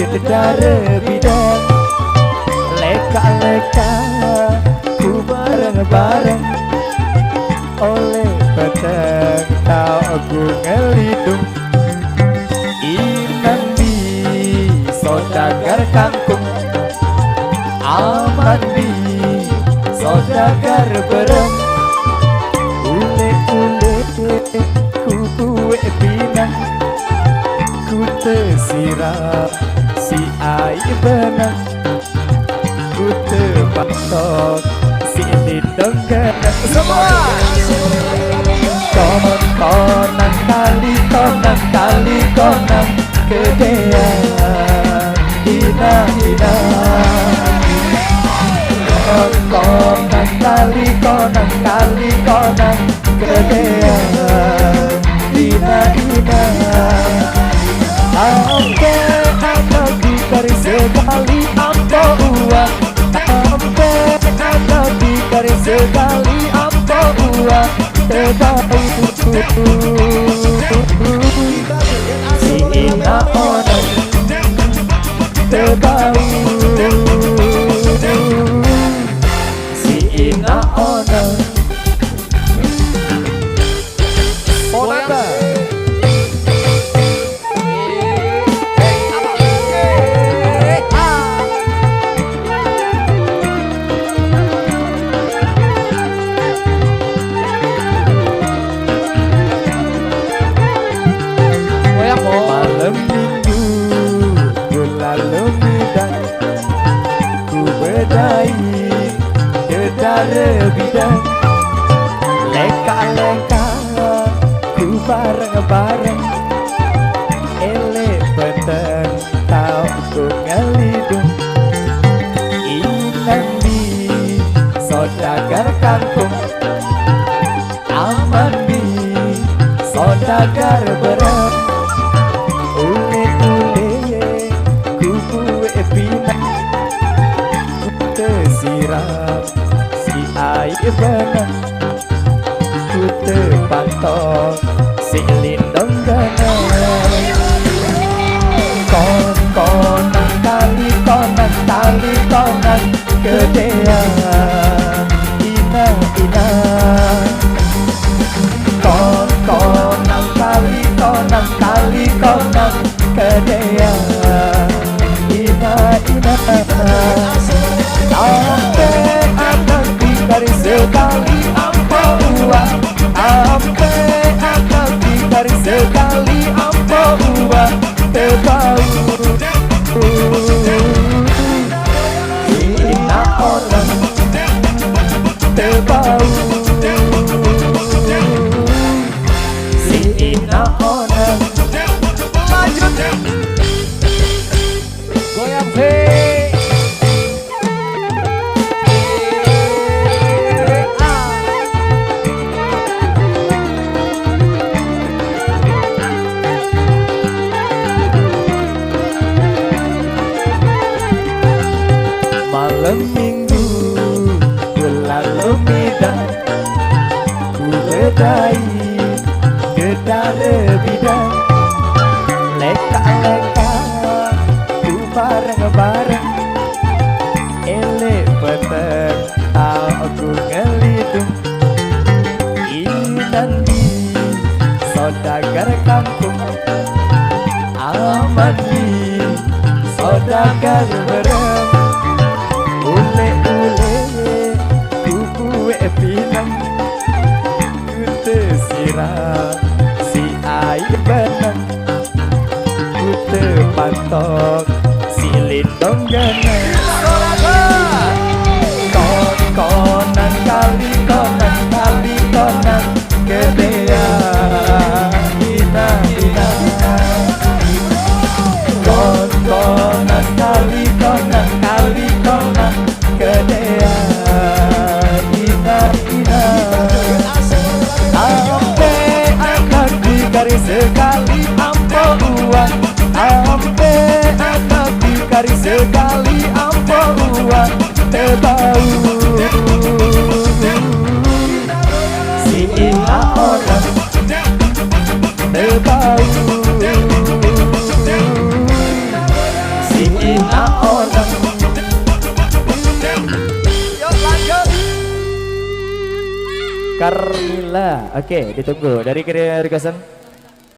Kedare bidang leka-leka ku bareng-bareng oleh peteng tau aku ngelidung inan di saudagar kangkung aman di saudagar berem ule-ule ku kue pinang ku tersiram si air benang ku terpatok si lindung genang semua konang kali konang kedean ina konang kali konang kedean ina ampe anak dikari sekali ampo uang ampe anak dikari sekali ampo uang terbau si ina orang terbau si ina orang sonata malam minggu berlalu bidang ku berdai kedare bidang leka-leka ku bareng-bareng elek peteng tau ku ngelidung inan di saudagar kangkung aman di saudagar berem ule-ule ku kue pinang ku tersiram si air benang ku terpatok si lindung genang konang kali konang kedean ina konang kali konang kedean ina ampe anak dikari sekali ampo uang ampe anak dikari sekali ampo uang terbau ina orang terbau si ina orang lanjut goyang malam minggu berlalu bidang ku berdai kedare bidang leka-leka ku bareng-bareng elek peteng tau aku ngelidung inan di saudagar kangkung aman di saudagar berem ule-ule ku kue pinang ku tersiram si air benang ku tok silin dong geneng konang kali konang gedean ina konang kali konang gedean ina ampe anak dikari sekali ampo uang ampe anak dikari sekali ampo uang tebau si ina orang tebau si ina orang. Yuk lanjut Carmila, oke ditunggu dari requestan